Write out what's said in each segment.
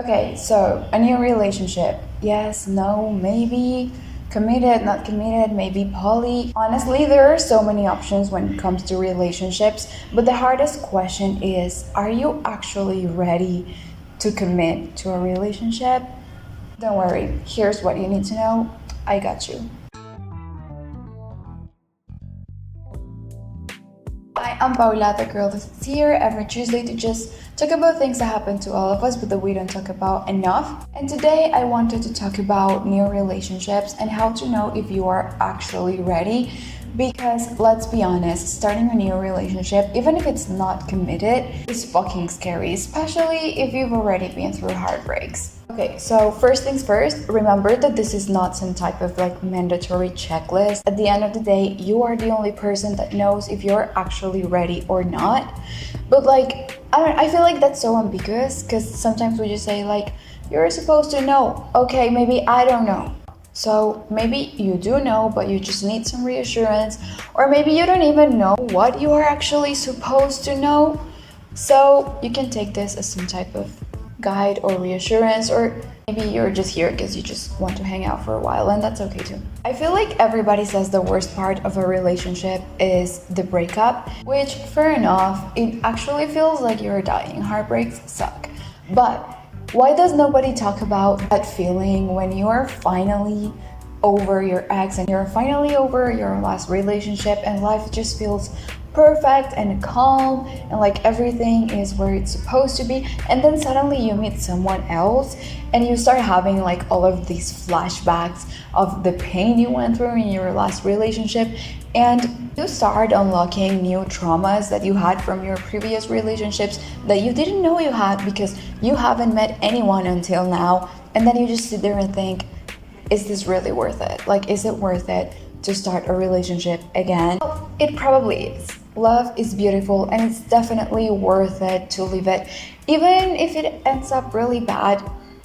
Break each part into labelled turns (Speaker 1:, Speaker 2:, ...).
Speaker 1: Okay, so a new relationship. Yes, no, maybe. Committed, not committed, maybe poly. Honestly, there are so many options when it comes to relationships, but the hardest question is, are you actually ready to commit to a relationship? Don't worry, here's what you need to know. I got you. Hi, I'm Paula, the girl that's here every Tuesday to just talk about things that happen to all of us but that we don't talk about enough. And today I wanted to talk about new relationships and how to know if you are actually ready. Because let's be honest, starting a new relationship, even if it's not committed, is fucking scary, especially if you've already been through heartbreaks. Okay, so first things first, remember that this is not some type of mandatory checklist. At the end of the day, you are the only person that knows if you're actually ready or not. But I feel like that's so ambiguous because sometimes we just say you're supposed to know. Okay, maybe I don't know. So maybe you do know, but you just need some reassurance, or maybe you don't even know what you are actually supposed to know. So you can take this as some type of guide or reassurance, or maybe you're just here because you just want to hang out for a while, and that's okay too. I feel like everybody says the worst part of a relationship is the breakup, which fair enough, it actually feels like you're dying. Heartbreaks suck. But why does nobody talk about that feeling when you are finally over your ex and you're finally over your last relationship and life just feels perfect and calm and everything is where it's supposed to be, and then suddenly you meet someone else and you start having all of these flashbacks of the pain you went through in your last relationship, and you start unlocking new traumas that you had from your previous relationships that you didn't know you had because you haven't met anyone until now. And then you just sit there and think, is this really worth it? Is it worth it to start a relationship again? Well, it probably is. Love is beautiful and it's definitely worth it to live it. Even if it ends up really bad,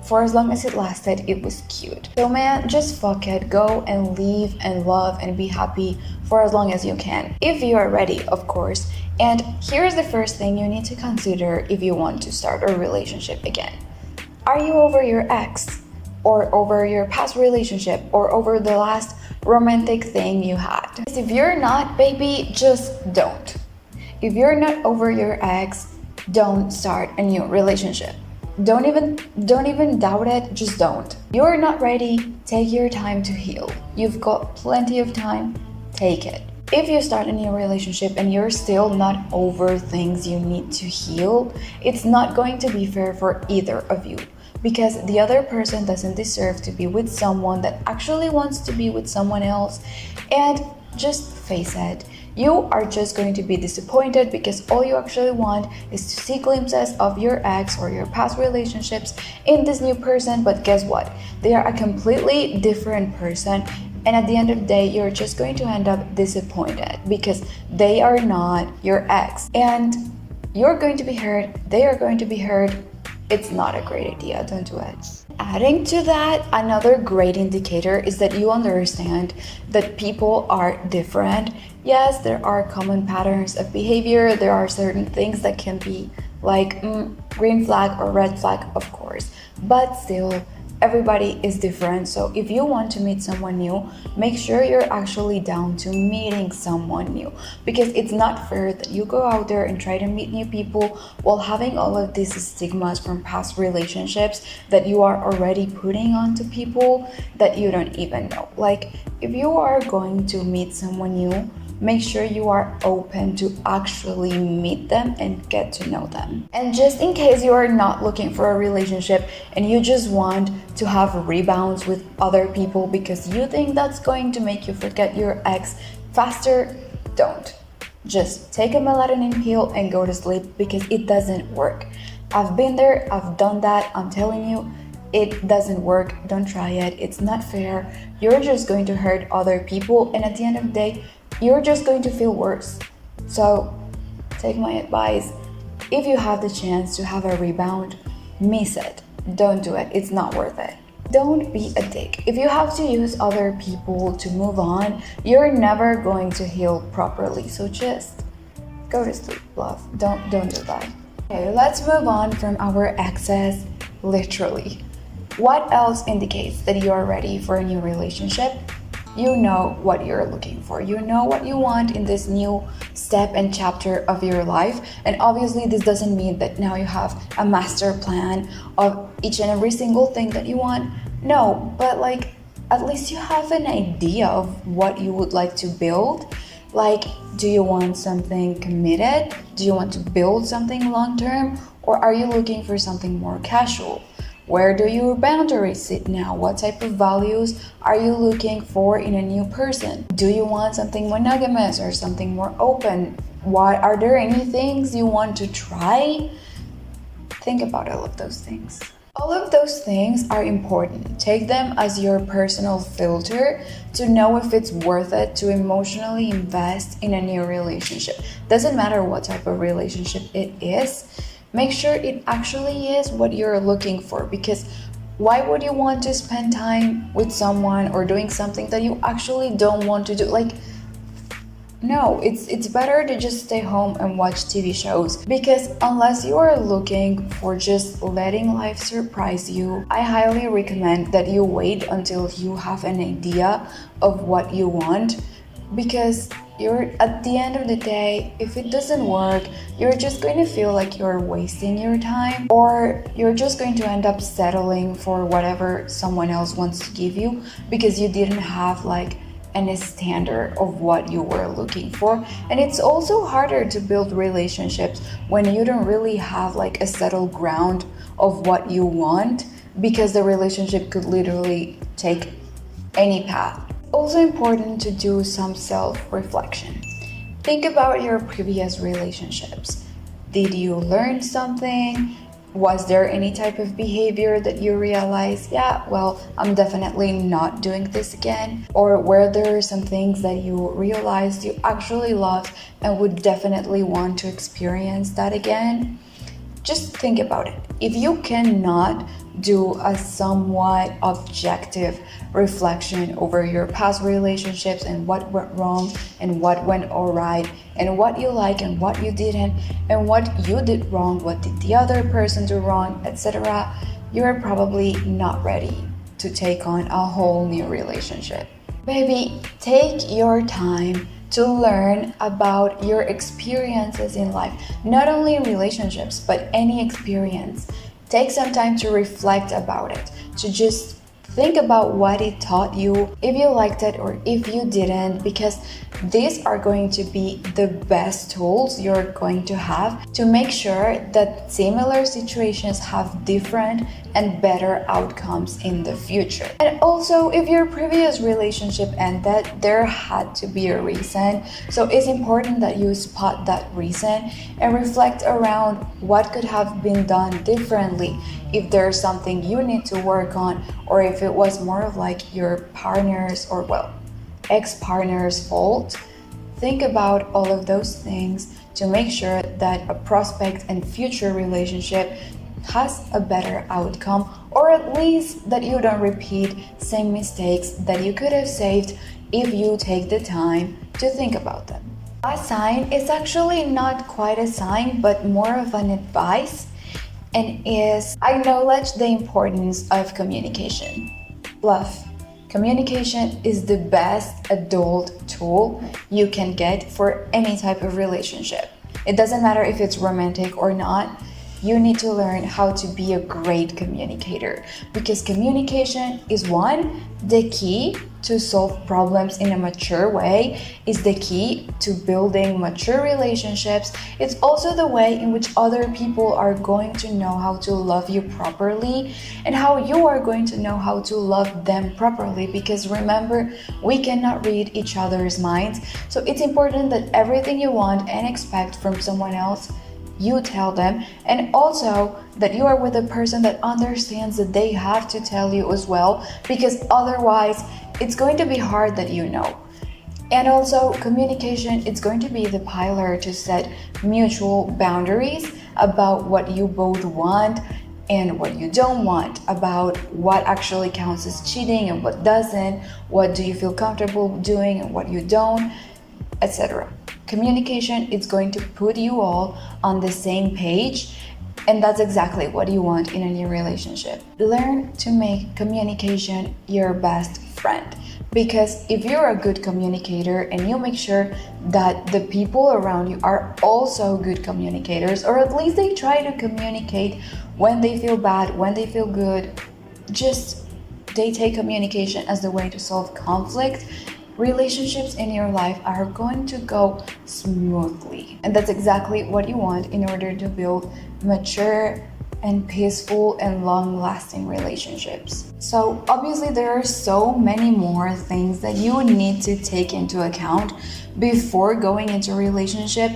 Speaker 1: for as long as it lasted, it was cute. So man, just fuck it. Go and live and love and be happy for as long as you can. If you are ready, of course. And here's the first thing you need to consider if you want to start a relationship again. Are you over your ex? Or over your past relationship? Or over the last romantic thing you had? Because if you're not, baby, just don't. If you're not over your ex, don't start a new relationship. Don't even doubt it, just don't. You're not ready, take your time to heal. You've got plenty of time, take it. If you start a new relationship and you're still not over things you need to heal, it's not going to be fair for either of you. Because the other person doesn't deserve to be with someone that actually wants to be with someone else. And just face it, you are just going to be disappointed because all you actually want is to see glimpses of your ex or your past relationships in this new person. But guess what? They are a completely different person. And at the end of the day, you're just going to end up disappointed because they are not your ex. And you're going to be hurt, they are going to be hurt. It's not a great idea, don't do it. Adding to that, another great indicator is that you understand that people are different. Yes, there are common patterns of behavior, there are certain things that can be green flag or red flag, of course, but still, everybody is different. So if you want to meet someone new, make sure you're actually down to meeting someone new, because it's not fair that you go out there and try to meet new people while having all of these stigmas from past relationships that you are already putting onto people that you don't even know. If you are going to meet someone new, make sure you are open to actually meet them and get to know them. And just in case you are not looking for a relationship and you just want to have rebounds with other people because you think that's going to make you forget your ex faster, don't. Just take a melatonin pill and go to sleep, because it doesn't work. I've been there, I've done that, I'm telling you, it doesn't work. Don't try it, it's not fair. You're just going to hurt other people, and at the end of the day, you're just going to feel worse. So take my advice. If you have the chance to have a rebound, miss it. Don't do it. It's not worth it. Don't be a dick. If you have to use other people to move on, you're never going to heal properly. So just go to sleep, love. Don't do that. Okay, let's move on from our exes literally. What else indicates that you are ready for a new relationship? You know what you're looking for. You know what you want in this new step and chapter of your life. And obviously, this doesn't mean that now you have a master plan of each and every single thing that you want. No, but like at least you have an idea of what you would like to build. Like, do you want something committed? Do you want to build something long term? Or are you looking for something more casual? Where do your boundaries sit now? What type of values are you looking for in a new person? Do you want something monogamous or something more open? Are there any things you want to try? Think about all of those things. All of those things are important. Take them as your personal filter to know if it's worth it to emotionally invest in a new relationship. Doesn't matter what type of relationship it is. Make sure it actually is what you're looking for, because why would you want to spend time with someone or doing something that you actually don't want to do? Like, no, it's better to just stay home and watch TV shows, because unless you are looking for just letting life surprise you, I highly recommend that you wait until you have an idea of what you want, because you're at the end of the day, if it doesn't work, you're just going to feel like you're wasting your time, or you're just going to end up settling for whatever someone else wants to give you because you didn't have like a standard of what you were looking for. And it's also harder to build relationships when you don't really have like a settled ground of what you want, because the relationship could literally take any path. Also important to do some self-reflection. Think about your previous relationships. Did you learn something? Was there any type of behavior that you realized, yeah, well, I'm definitely not doing this again? Or were there some things that you realized you actually loved and would definitely want to experience that again? Just think about it. If you cannot do a somewhat objective reflection over your past relationships and what went wrong and what went all right and what you like and what you didn't and what you did wrong, what did the other person do wrong, etc., you're probably not ready to take on a whole new relationship. Baby, take your time to learn about your experiences in life, not only in relationships, but any experience. Take some time to reflect about it, to just think about what it taught you, if you liked it or if you didn't, because these are going to be the best tools you're going to have to make sure that similar situations have different and better outcomes in the future. And also, if your previous relationship ended, there had to be a reason. So it's important that you spot that reason and reflect around what could have been done differently, if there's something you need to work on, or if it was more of like your partner's or, well, ex-partner's fault. Think about all of those things to make sure that a prospect and future relationship has a better outcome, or at least that you don't repeat same mistakes that you could have saved if you take the time to think about them. A sign is actually not quite a sign, but more of an advice, and is acknowledge the importance of communication. Love. Communication is the best adult tool you can get for any type of relationship. It doesn't matter if it's romantic or not. You need to learn how to be a great communicator, because communication is the key to solve problems in a mature way, is the key to building mature relationships. It's also the way in which other people are going to know how to love you properly and how you are going to know how to love them properly, because remember, we cannot read each other's minds. So it's important that everything you want and expect from someone else, you tell them, and also that you are with a person that understands that they have to tell you as well, because otherwise it's going to be hard that you know. And also, communication, it's going to be the pillar to set mutual boundaries about what you both want and what you don't want, about what actually counts as cheating and what doesn't, what do you feel comfortable doing and what you don't, etc. Communication is going to put you all on the same page, And that's exactly what you want in a new relationship. Learn to make communication your best friend. Because if you're a good communicator and you make sure that the people around you are also good communicators, or at least they try to communicate when they feel bad, when they feel good, just they take communication as the way to solve conflict, relationships in your life are going to go smoothly. And that's exactly what you want in order to build mature and peaceful and long-lasting relationships. So obviously there are so many more things that you would need to take into account before going into a relationship,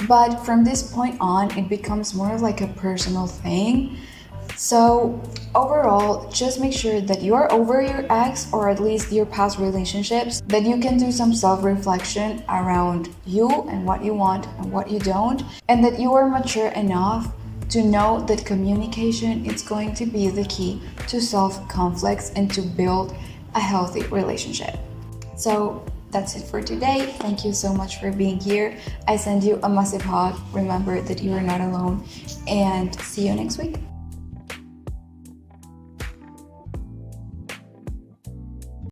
Speaker 1: but from this point on it becomes more like a personal thing. So overall, just make sure that you are over your ex or at least your past relationships, that you can do some self-reflection around you and what you want and what you don't, and that you are mature enough to know that communication is going to be the key to solve conflicts and to build a healthy relationship. So that's it for today. Thank you so much for being here. I send you a massive hug. Remember that you are not alone, and see you next week.